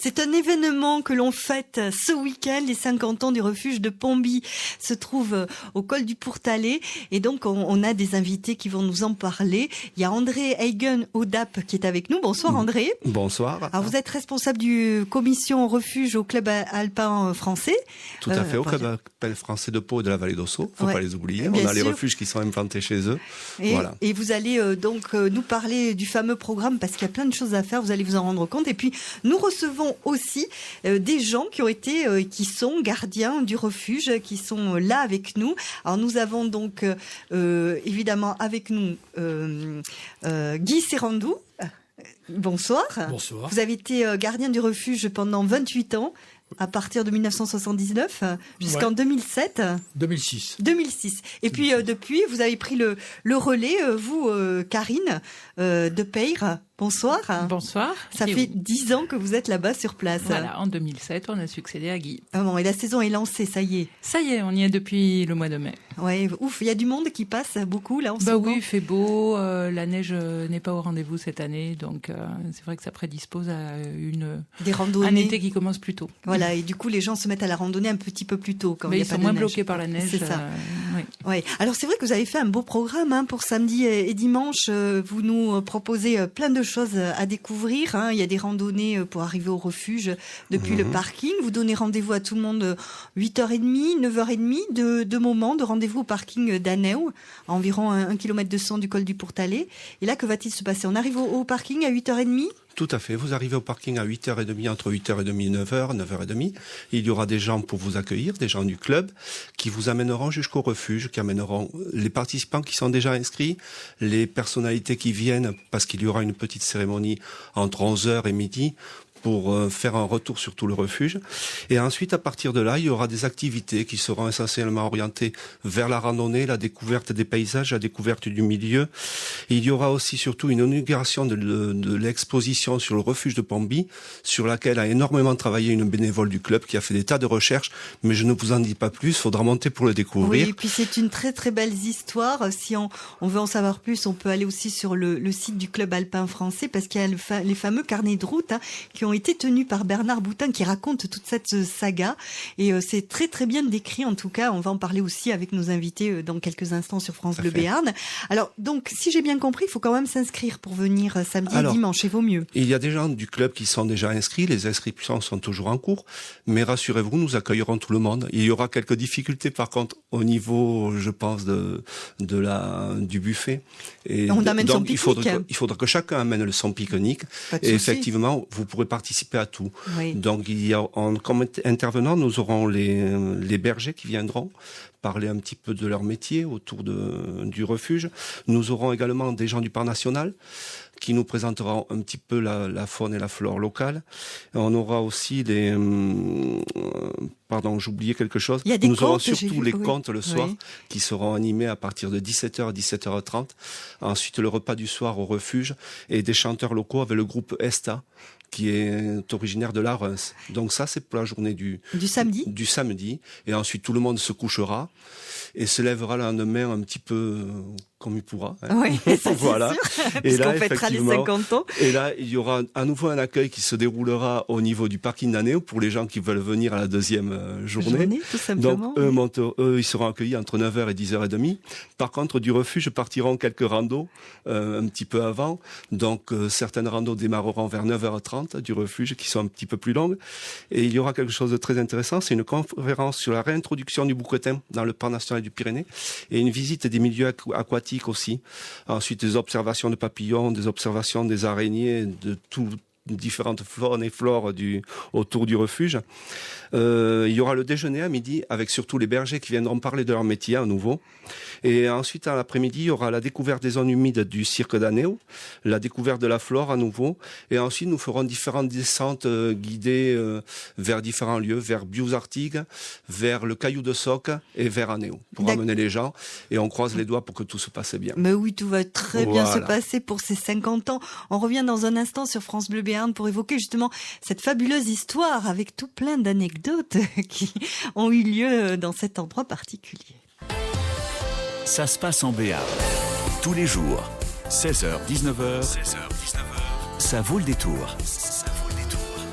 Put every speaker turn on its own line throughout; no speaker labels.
C'est un événement que l'on fête ce week-end. Les 50 ans du refuge de Pomby se trouvent au col du Pourtalais. Et donc, on a des invités qui vont nous en parler. Il y a André Eigen Odap qui est avec nous. Bonsoir André.
Bonsoir.
Alors, vous êtes responsable du commission refuge au club alpin français.
Tout à fait, au club alpin français de Pau et de la vallée d'Ossau. Faut pas les oublier. On a les refuges qui sont implantés chez eux.
Et vous allez donc nous parler du fameux programme parce qu'il y a plein de choses à faire. Vous allez vous en rendre compte. Et puis, nous recevons aussi des gens qui sont gardiens du refuge, qui sont là avec nous. Alors, nous avons donc évidemment avec nous Guy Serrandou. Bonsoir.
Bonsoir.
Vous avez été gardien du refuge pendant 28 ans. À partir de 1979 jusqu'en 2007
2006.
2006. Et puis depuis, vous avez pris le relais, vous, Karine de Peyre. Bonsoir.
Bonsoir.
Ça fait 10 ans que vous êtes là-bas sur place.
Voilà, en 2007, on a succédé à Guy.
Ah bon, et la saison est lancée, ça y est.
Ça y est, on y est depuis le mois de mai.
Ouais, ouf, il y a du monde qui passe beaucoup là en ce moment.
Oui, il fait beau, la neige n'est pas au rendez-vous cette année, donc c'est vrai que ça prédispose à
des randonnées.
Un été qui commence plus tôt.
Voilà, et du coup les gens se mettent à la randonnée un petit peu plus tôt quand il y a pas de neige.
Ils sont moins bloqués par la neige.
C'est ça.
Oui.
Ouais. Alors c'est vrai que vous avez fait un beau programme pour samedi et dimanche. Vous nous proposez plein de choses à découvrir. Il y a des randonnées pour arriver au refuge depuis le parking. Vous donnez rendez-vous à tout le monde 8h30, 9h30 de moment de rendez-vous au parking d'Anneau, à environ 1 km 200 du col du Pourtalais. Et là, que va-t-il se passer? On arrive au parking à 8h30?
Tout à fait. Vous arrivez au parking à 8h30, entre 8h30 et 9h, 9h30. Il y aura des gens pour vous accueillir, des gens du club, qui vous amèneront jusqu'au refuge, qui amèneront les participants qui sont déjà inscrits, les personnalités qui viennent, parce qu'il y aura une petite cérémonie entre 11h et midi, pour faire un retour sur tout le refuge. Et ensuite, à partir de là, il y aura des activités qui seront essentiellement orientées vers la randonnée, la découverte des paysages, la découverte du milieu. Et il y aura aussi surtout une inauguration de l'exposition sur le refuge de Pomby, sur laquelle a énormément travaillé une bénévole du club qui a fait des tas de recherches, mais je ne vous en dis pas plus, il faudra monter pour le découvrir.
Oui, et puis c'est une très très belle histoire. Si on veut en savoir plus, on peut aller aussi sur le site du club alpin français, parce qu'il y a les fameux carnets de route qui ont été tenus par Bernard Boutin qui raconte toute cette saga et c'est très très bien décrit. En tout cas, on va en parler aussi avec nos invités dans quelques instants sur France Bleu Béarn. Alors donc, si j'ai bien compris, il faut quand même s'inscrire pour venir samedi et dimanche, et vaut mieux.
Il y a des gens du club qui sont déjà inscrits, les inscriptions sont toujours en cours, mais rassurez-vous, nous accueillerons tout le monde. Il y aura quelques difficultés par contre au niveau, je pense, du buffet. Et
on amène son pique-nique.
Il faudra que chacun amène son pique-nique. Et effectivement, vous pourrez participer à tout. Oui. Donc, comme intervenants, nous aurons les bergers qui viendront parler un petit peu de leur métier autour du refuge. Nous aurons également des gens du parc national qui nous présenteront un petit peu la faune et la flore locale. Et on aura aussi pardon, j'oubliais quelque chose. Nous aurons surtout les contes le soir qui seront animés à partir de 17h à 17h30. Ensuite, le repas du soir au refuge et des chanteurs locaux avec le groupe Esta, qui est originaire de la Reims. Donc ça, c'est pour la journée du samedi. Du samedi. Et ensuite, tout le monde se couchera et se lèvera le lendemain un petit peu comme il pourra.
Oui, ça
voilà.
C'est sûr, et là, fêtera les 50 ans.
Et là, il y aura à nouveau un accueil qui se déroulera au niveau du parking d'Anneau pour les gens qui veulent venir à la deuxième journée.
Tout simplement.
Donc, eux, ils seront accueillis entre 9h et 10h30. Par contre, du refuge partiront quelques randos un petit peu avant. Donc, certaines randos démarreront vers 9h30 du refuge, qui sont un petit peu plus longues. Et il y aura quelque chose de très intéressant. C'est une conférence sur la réintroduction du bouquetin dans le parc national du Pyrénées et une visite des milieux aquatiques aussi. Ensuite, des observations de papillons, des observations des araignées, de toutes différentes faunes et flores autour du refuge. Il y aura le déjeuner à midi avec surtout les bergers qui viendront parler de leur métier à nouveau. Et ensuite, à l'après-midi, il y aura la découverte des zones humides du cirque d'Anneau, la découverte de la flore à nouveau. Et ensuite, nous ferons différentes descentes guidées vers différents lieux, vers Bious-Artigues, vers le Caillou de Soc et vers Anneau, pour amener les gens. Et on croise les doigts pour que tout se passe bien.
Mais oui, tout va très bien se passer pour ces 50 ans. On revient dans un instant sur France Bleu Béarn pour évoquer justement cette fabuleuse histoire avec tout plein d'anecdotes qui ont eu lieu dans cet endroit particulier.
Ça se passe en Béarn. Tous les jours, 16h-19h. Ça vaut le détour.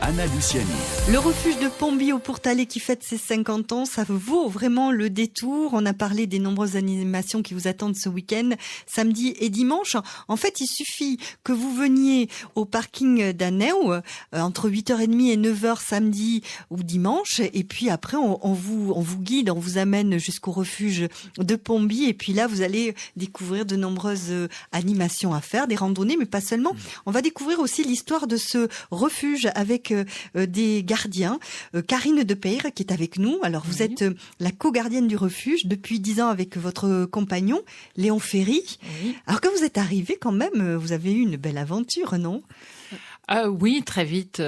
Anna Luciani.
Le refuge de Pomby au Pourtalais qui fête ses 50 ans, ça vaut vraiment le détour. On a parlé des nombreuses animations qui vous attendent ce week-end, samedi et dimanche. En fait, il suffit que vous veniez au parking d'Anneux entre 8h30 et 9h samedi ou dimanche. Et puis après, on vous guide, on vous amène jusqu'au refuge de Pomby. Et puis là, vous allez découvrir de nombreuses animations à faire, des randonnées, mais pas seulement. On va découvrir aussi l'histoire de ce refuge avec des gardiens. Karine Depeyre qui est avec nous. Alors vous êtes la co-gardienne du refuge depuis 10 ans avec votre compagnon Léon Ferry.
Oui.
Alors quand vous êtes arrivée quand même, vous avez eu une belle aventure, non ?
Oui, très vite,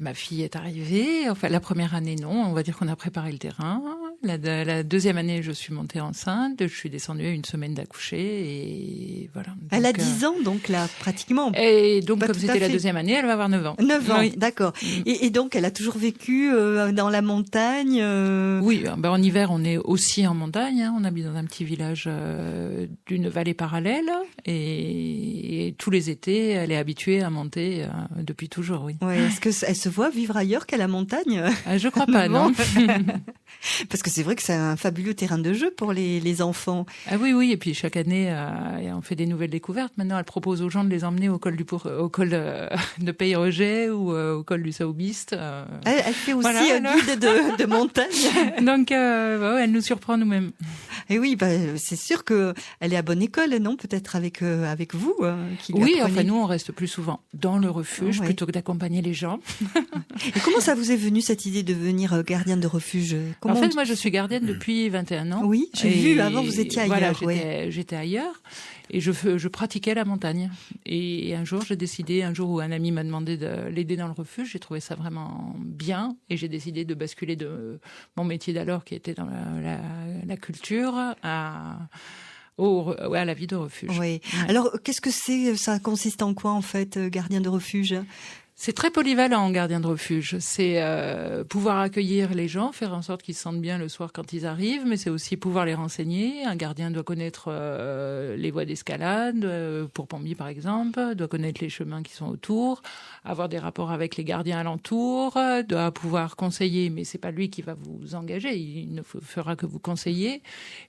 ma fille est arrivée. Enfin, la première année, non. On va dire qu'on a préparé le terrain. La deuxième année, je suis montée enceinte. Je suis descendue à une semaine d'accoucher et voilà. Donc,
elle a 10 ans, donc là, pratiquement.
Et donc,
Pas
comme
tout à
c'était la
fait.
deuxième année, elle va avoir 9 ans.
9 ans,
Oui.
d'accord. Et donc, elle a toujours vécu dans la montagne
Oui, en hiver, on est aussi en montagne. On habite dans un petit village d'une vallée parallèle. Et tous les étés, elle est habituée à monter depuis toujours, oui.
Ouais, est-ce qu'elle se voit vivre ailleurs qu'à la montagne ?
Je crois pas, non.
Parce que c'est vrai que c'est un fabuleux terrain de jeu pour les enfants.
Ah oui, et puis chaque année, on fait des nouvelles découvertes. Maintenant, elle propose aux gens de les emmener au col de Pays-Roger ou au col du Saoubiste.
Elle fait aussi
Voilà,
un guide de montagne.
Donc, ouais, elle nous surprend nous-mêmes.
Et oui, c'est sûr que elle est à bonne école, non ? Peut-être avec vous, qui lui
Oui,
apprenez.
enfin nous, on reste plus souvent dans le refuge
Ouais.
plutôt que d'accompagner les gens.
Et comment ça vous est venu cette idée de devenir gardienne de refuge ? Comment
En fait, moi, je suis gardienne depuis 21 ans.
Oui, j'ai vu, avant, vous étiez ailleurs,
Voilà, j'étais ailleurs et je pratiquais la montagne. Et un jour, un jour où un ami m'a demandé de l'aider dans le refuge, j'ai trouvé ça vraiment bien et j'ai décidé de basculer de mon métier d'alors, qui était dans la culture, à la vie de refuge.
Oui.
Ouais.
Alors, qu'est-ce que c'est ? Ça consiste en quoi, en fait, gardien de refuge ?
C'est très polyvalent, gardien de refuge. C'est pouvoir accueillir les gens, faire en sorte qu'ils se sentent bien le soir quand ils arrivent, mais c'est aussi pouvoir les renseigner. Un gardien doit connaître les voies d'escalade, pour Pomby par exemple, doit connaître les chemins qui sont autour, avoir des rapports avec les gardiens alentours, doit pouvoir conseiller, mais c'est pas lui qui va vous engager, il ne fera que vous conseiller.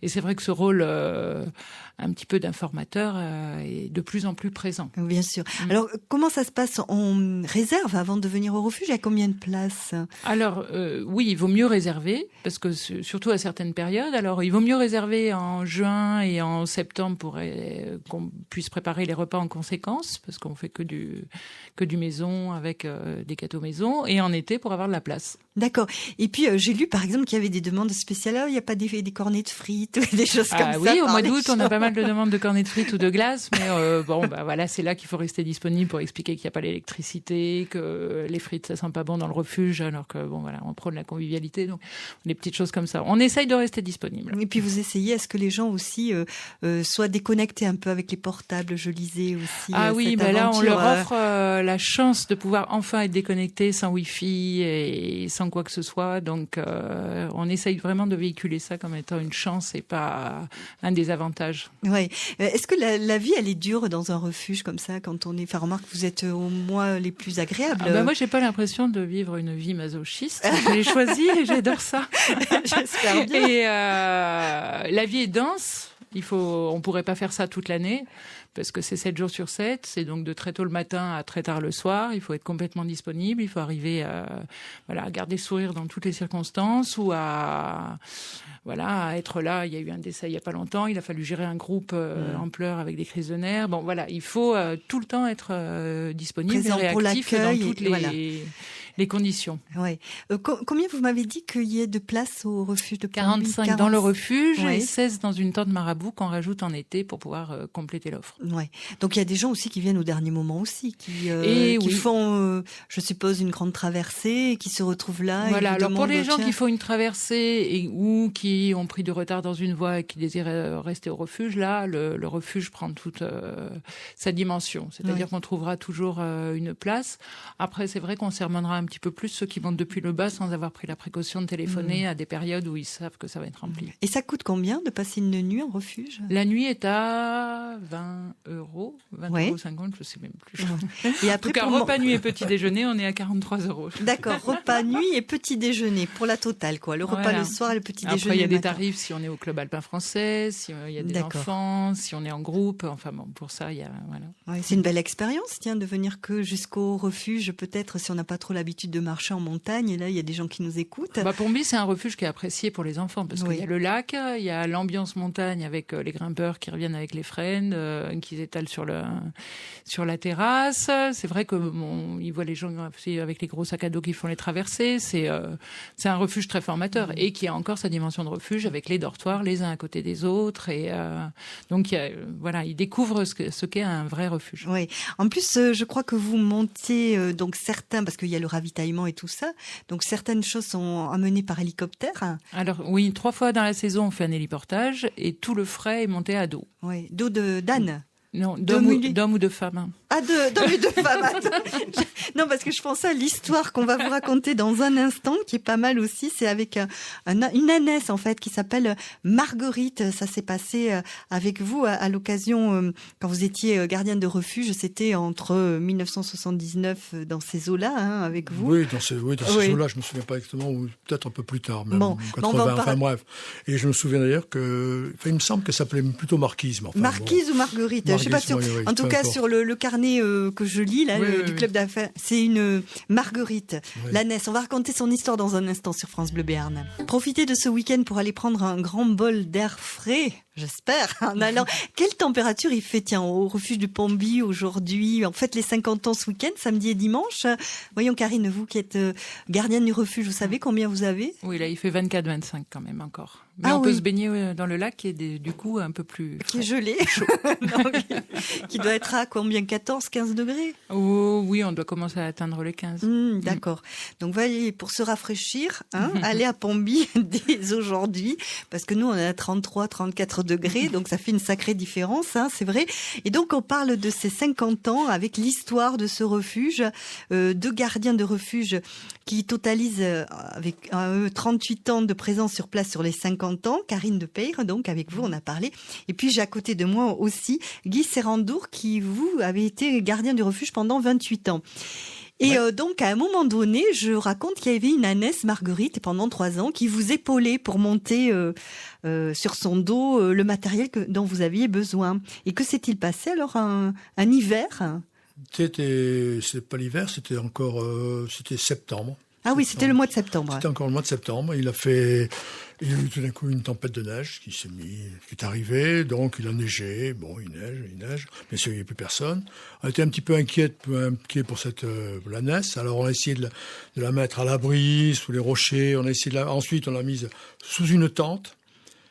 Et c'est vrai que ce rôle un petit peu d'informateur est de plus en plus présent.
Bien sûr. Alors, comment ça se passe ? On réserve avant de venir au refuge ? Il y a combien de places ?
Alors, oui, il vaut mieux réserver, parce que surtout à certaines périodes. Alors, il vaut mieux réserver en juin et en septembre pour qu'on puisse préparer les repas en conséquence, parce qu'on fait que du maison avec des gâteaux maison, et en été pour avoir de la place.
D'accord. Et puis, j'ai lu, par exemple, qu'il y avait des demandes spéciales. Alors, il n'y a pas des cornets de frites ou des choses comme ça.
Oui, au
par
mois
les
d'août, on a
gens.
pas mal de demandes de cornets de frites ou de glace, mais voilà, c'est là qu'il faut rester disponible pour expliquer qu'il n'y a pas l'électricité, que les frites, ça sent pas bon dans le refuge, alors que, voilà, on prône la convivialité, donc des petites choses comme ça. On essaye de rester disponible.
Et puis, vous essayez, est-ce que les gens aussi soient déconnectés un peu avec les portables ? Je lisais aussi
Oui,
cette
là, on
aventure,
leur offre la chance de pouvoir enfin être déconnectés sans Wi-Fi et sans quoi que ce soit. Donc, on essaye vraiment de véhiculer ça comme étant une chance et pas un désavantage.
Ouais. Est-ce que la vie, elle est dure dans un refuge comme ça quand on est... Enfin, remarque, vous êtes au moins les plus agréables.
Moi, j'ai pas l'impression de vivre une vie masochiste. Je l'ai choisi et j'adore ça.
J'espère bien.
Et la vie est dense. On pourrait pas faire ça toute l'année parce que c'est 7 jours sur 7. C'est donc de très tôt le matin à très tard le soir. Il faut être complètement disponible. Il faut arriver à garder le sourire dans toutes les circonstances ou à être là. Il y a eu un décès il y a pas longtemps. Il a fallu gérer un groupe en pleurs avec des crises de nerfs. Bon, voilà. Il faut tout le temps être disponible
Présent
et
pour
réactif
l'accueil,
dans toutes
et voilà.
les conditions.
Ouais. Combien vous m'avez dit qu'il y ait de place au refuge de Pomby ?
45 dans le refuge
Ouais.
et 16 dans une tente marabout qu'on rajoute en été pour pouvoir compléter l'offre.
Ouais. Donc il y a des gens aussi qui viennent au dernier moment aussi, qui
Oui.
font, je suppose, une grande traversée, et qui se retrouvent là.
Voilà.
Et vous
Alors pour
demandent,
les gens
tiens,
qui font une traversée ou qui ont pris du retard dans une voie et qui désirent rester au refuge, là, le refuge prend toute sa dimension. C'est-à-dire qu'on trouvera toujours une place. Après, c'est vrai qu'on sermonnera un petit peu plus ceux qui montent depuis le bas sans avoir pris la précaution de téléphoner à des périodes où ils savent que ça va être rempli.
Et ça coûte combien de passer une nuit en refuge ?
La nuit est à €, 20,50
Ouais.
€, je sais même plus.
Et
En
après,
tout cas,
pour
repas, nuit et petit déjeuner, on est à 43 €.
D'accord, repas, nuit et petit déjeuner pour la totale, quoi. Le repas
Voilà.
le soir et le petit
Après,
déjeuner
il y a
le
des
matin.
tarifs si on est au club alpin français, si il y a des
D'accord.
enfants, si on est en groupe. Enfin bon, pour ça, il y a voilà.
Ouais, c'est une belle expérience, tiens, de venir que jusqu'au refuge, peut-être si on n'a pas trop l'habitude de marcher en montagne. Et là, il y a des gens qui nous écoutent.
Pomby, c'est un refuge qui est apprécié pour les enfants parce
Oui.
qu'il y a le lac, il y a l'ambiance montagne avec les grimpeurs qui reviennent avec les frênes, qui s'étalent sur la terrasse. C'est vrai que ils voient les gens avec les gros sacs à dos qui font les traversées. C'est un refuge très formateur et qui a encore sa dimension de refuge avec les dortoirs les uns à côté des autres. Et donc, ils découvrent ce qu'est un vrai refuge.
Oui. En plus, je crois que vous montez donc certains, parce qu'il y a le ravitaillement et tout ça. Donc certaines choses sont amenées par hélicoptère.
Alors oui, 3 fois dans la saison, on fait un héliportage et tout le frais est monté à dos.
Oui. Dos d'âne.
Non,
mulet.
d'homme ou de femme.
Ah, d'hommes et de femmes. Attends. Non, parce que je pensais à l'histoire qu'on va vous raconter dans un instant, qui est pas mal aussi. C'est avec une ânesse, en fait, qui s'appelle Marguerite. Ça s'est passé avec vous à l'occasion, quand vous étiez gardienne de refuge. C'était entre 1979 dans ces eaux-là, hein, avec vous.
Oui, dans ces
Oui.
eaux-là, je me souviens pas exactement, ou peut-être un peu plus tard, même,
Bon,
80,
on va en
enfin bref. Et je me souviens d'ailleurs il me semble que ça s'appelait plutôt Marquise. Mais enfin,
Marquise ou Marguerite, je sais pas sûr.
oui,
En tout
peu
cas,
importe.
sur le carnet que je lis là,
Oui,
du
oui.
club d'affaires, c'est une Marguerite,
Oui.
l'ânesse. On va raconter son histoire dans un instant sur France Bleu Béarn. Profitez de ce week-end pour aller prendre un grand bol d'air frais, j'espère, en allant. Quelle température il fait, tiens, au refuge du Pomby aujourd'hui? En fait, les 50 ans ce week-end, samedi et dimanche. Voyons, Karine, vous qui êtes gardienne du refuge, vous savez combien vous avez?
Oui, là, il fait 24-25 quand même encore. Mais
Ah
on peut
oui.
se baigner dans le lac qui est du coup un peu plus
Qui est
frais.
gelé. Non, qui doit être à combien? 14, 15 degrés?
Oh oui, on doit commencer à atteindre les 15.
D'accord. Donc, voyez, pour se rafraîchir, allez à Pomby dès aujourd'hui, parce que nous, on est à 33, 34 degrés, donc ça fait une sacrée différence, hein, c'est vrai. Et donc, on parle de ces 50 ans avec l'histoire de ce refuge, deux gardiens de refuge qui totalisent avec 38 ans de présence sur place sur les 50 ans. Karine de Peyre, donc, avec vous, on a parlé. Et puis, j'ai à côté de moi aussi Guy Serrandour, qui, vous, avez été gardien du refuge pendant 28 ans. Et donc, à un moment donné, je raconte qu'il y avait une ânesse, Marguerite, pendant 3 ans, qui vous épaulait pour monter sur son dos le matériel dont vous aviez besoin. Et que s'est-il passé alors un hiver?
C'était pas l'hiver, c'était encore c'était septembre.
Ah oui, c'était le mois de septembre.
C'était encore le mois de septembre. Il y a eu tout d'un coup une tempête de neige qui est arrivée. Donc il a neigé. Bon, il neige. Bien sûr, il n'y avait plus personne. On était un petit peu inquiets pour l'ânesse. Alors on a essayé de la mettre à l'abri sous les rochers. Ensuite, on l'a mise sous une tente.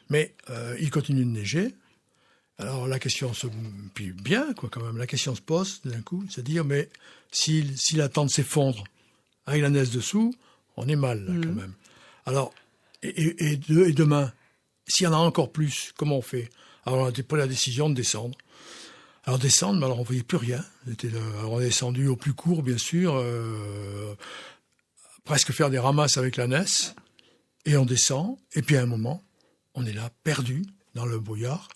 Mais il continue de neiger. Alors la question puis bien quoi quand même. La question se pose d'un coup, c'est à dire mais si la tente s'effondre avec l'ânesse dessous, on est mal là, quand même. Alors et demain, s'il y en a encore plus, comment on fait? Alors on a pris la décision de descendre. Alors descendre, mais alors on voyait plus rien. Alors on est descendu au plus court bien sûr, presque faire des ramasses avec l'ânesse et on descend. Et puis à un moment, on est là perdu dans le brouillard.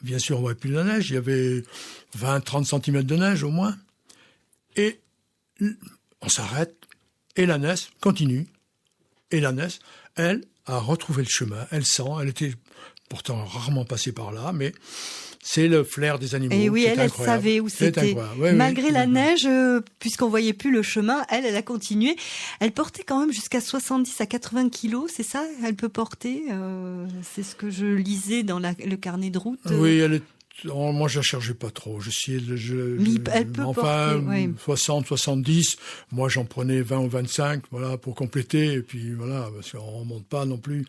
Bien sûr, on voit plus de la neige. Il y avait 20-30 cm de neige au moins. Et on s'arrête. Et l'ânesse continue. Et l'ânesse, elle, a retrouvé le chemin. Elle sent. Elle était pourtant rarement passée par là, mais c'est le flair des animaux.
Et oui,
c'est
elle
incroyable.
savait où
C'est
c'était.
incroyable. Oui,
Malgré
oui.
la neige, puisqu'on voyait plus le chemin, elle a continué. Elle portait quand même jusqu'à 70 à 80 kilos, c'est ça? Elle peut porter, c'est ce que je lisais dans le carnet de route.
Oui, moi, je la chargeais pas trop.
Mais elle peut porter, oui.
60, 70. Moi, j'en prenais 20 ou 25, voilà, pour compléter. Et puis, voilà, parce qu'on monte pas non plus.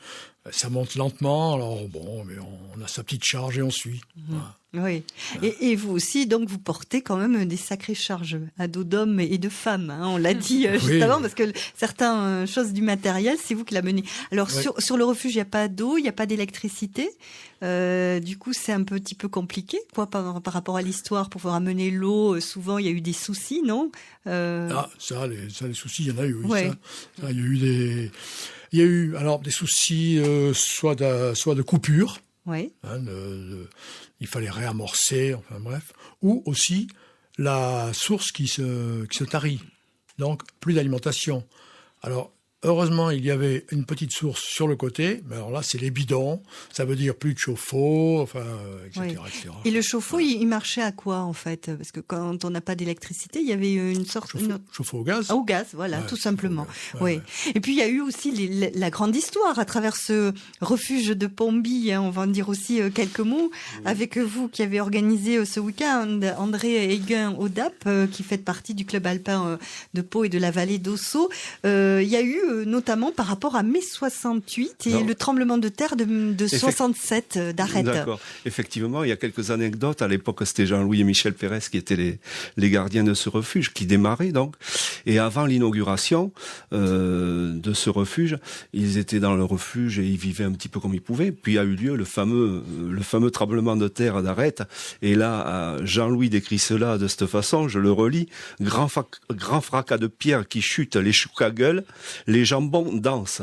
Ça monte lentement. Alors, bon, mais on a sa petite charge et on suit. Voilà.
Oui. Et vous aussi, donc, vous portez quand même des sacrées charges à dos d'hommes et de femmes, hein. On l'a dit juste
Oui.
avant, parce que certaines choses du matériel, c'est vous qui la menez. Alors,
Oui.
sur le refuge, il n'y a pas d'eau, il n'y a pas d'électricité. Du coup, c'est un petit peu compliqué, quoi, par rapport à l'histoire. Pour pouvoir amener l'eau, souvent, il y a eu des soucis, non?
Ah, les soucis, il y en a eu, oui.
Ouais.
Il y a eu alors des soucis, soit de coupure.
Oui.
Il fallait réamorcer, enfin bref. Ou aussi la source qui se tarit. Donc, plus d'alimentation. Alors, heureusement, il y avait une petite source sur le côté, mais alors là, c'est les bidons, ça veut dire plus de chauffe-eau, enfin, etc.,
Oui.
etc.
Et le chauffe-eau, il marchait à quoi, en fait? Parce que quand on n'a pas d'électricité, il y avait une sorte...
Chauffe-eau au gaz.
Ah, au gaz, voilà,
Ouais,
tout simplement.
ouais,
Oui.
ouais.
Et puis, il y a eu aussi la grande histoire à travers ce refuge de Pomby, hein, on va en dire aussi quelques mots, avec vous qui avez organisé ce week-end, André Eguin Audap, qui fait partie du club alpin de Pau et de la vallée d'Ossau. Il y a eu notamment par rapport à mai 68 et le tremblement de terre de 67 d'Arrête.
D'accord. Effectivement, il y a quelques anecdotes. À l'époque, c'était Jean-Louis et Michel Pérez qui étaient les gardiens de ce refuge, qui démarraient donc. Et avant l'inauguration de ce refuge, ils étaient dans le refuge et ils vivaient un petit peu comme ils pouvaient. Puis a eu lieu le fameux tremblement de terre d'Arrête. Et là, Jean-Louis décrit cela de cette façon, je le relis. Grand fracas de pierre qui chute, les choux à gueule, les jambons dansent.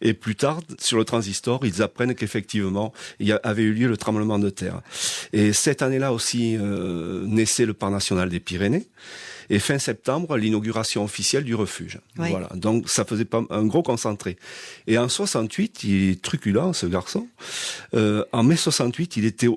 Et plus tard, sur le transistor, ils apprennent qu'effectivement, il avait eu lieu le tremblement de terre. Et cette année-là aussi naissait le Parc national des Pyrénées. Et fin septembre, l'inauguration officielle du refuge.
Oui.
Voilà. Donc, ça faisait pas un gros concentré. Et en 68, il est truculent, ce garçon. En mai 68, il était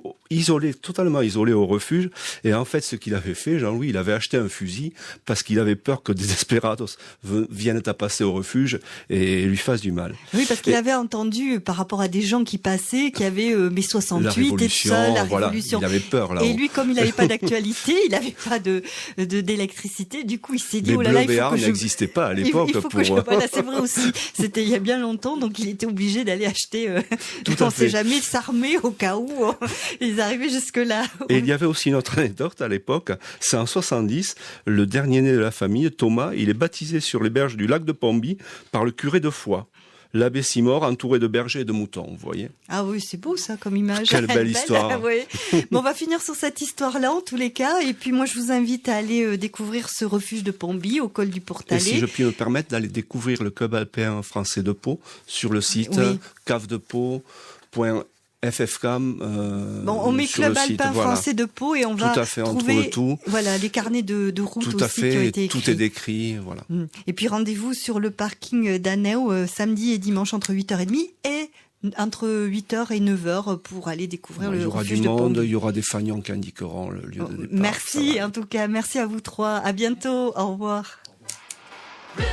totalement isolé au refuge. Et en fait, ce qu'il avait fait, Jean-Louis, il avait acheté un fusil parce qu'il avait peur que des desperados viennent passer au refuge et lui fassent du mal.
Oui, parce qu'il avait entendu par rapport à des gens qui passaient, qui avaient mai 68 et tout ça, la révolution.
Il avait peur, là.
Et lui, comme il n'avait pas d'actualité, il n'avait pas d'électricité, du coup, il s'est dit,
Les
oh là là, il faut
Bleu-Béarn
que je...
n'existaient pas à l'époque.
Voilà, c'est vrai aussi. C'était il y a bien longtemps, donc il était obligé d'aller acheter,
Tout
on
à
ne sait
fait.
jamais, s'armer au cas où ils arrivaient jusque-là.
Et il y avait aussi une autre anecdote à l'époque. C'est en 70, le dernier né de la famille, Thomas, il est baptisé sur les berges du lac de Pomby par le curé de Foix. L'abbé Simor, entouré de bergers et de moutons, vous voyez.
Ah oui, c'est beau ça comme image.
Quelle belle histoire.
Oui. Bon, on va finir sur cette histoire-là en tous les cas. Et puis moi, je vous invite à aller découvrir ce refuge de Pomby au col du
Et
Portalet.
si je puis me permettre d'aller découvrir le club alpin français de Pau sur le site cavedepau.ffcam.
Bon, on met
sur
Club
le site,
Alpin
voilà.
Français de Pau et on va
Tout à fait, on
trouver
trouve tout.
Voilà, les carnets de route
Tout
aussi
à
qui ont
fait,
été écrits.
tout est décrit, voilà.
Et puis rendez-vous sur le parking d'Anneau samedi et dimanche entre 8h30 et entre 8h et 9h pour aller découvrir
Il y
le
aura
refuge
du
de
monde,
Pomby.
il y aura des fanions qui indiqueront le lieu de départ.
Merci
Ça va.
en tout cas, merci à vous trois. À bientôt, au revoir.
Bleu.